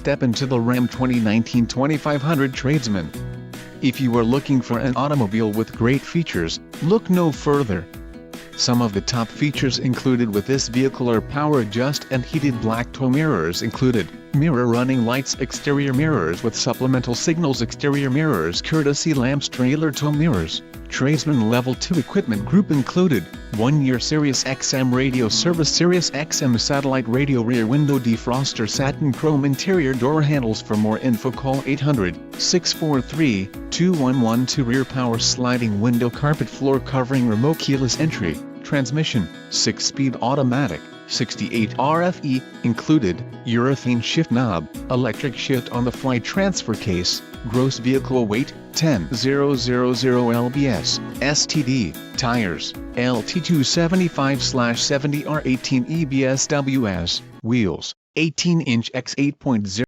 step into the Ram 2019 2500 Tradesman. If you are looking for an automobile with great features, look no further. Some of the top features included with this vehicle are power adjust and heated black tow mirrors included, mirror running lights, exterior mirrors with supplemental signals, exterior mirrors, courtesy lamps, trailer tow mirrors, Tradesman Level 2 equipment group included, 1-year Sirius XM radio service, Sirius XM satellite radio, rear window defroster, satin chrome interior door handles. For more info call 800-643-2112. Rear power sliding window, carpet floor covering, remote keyless entry, transmission, 6-speed automatic, 68 RFE, included, urethane shift knob, electric shift on the fly transfer case, gross vehicle weight, 10,000 lbs, STD, tires, LT 275/70 R18 EBSWS, wheels, 18-inch x 8.0.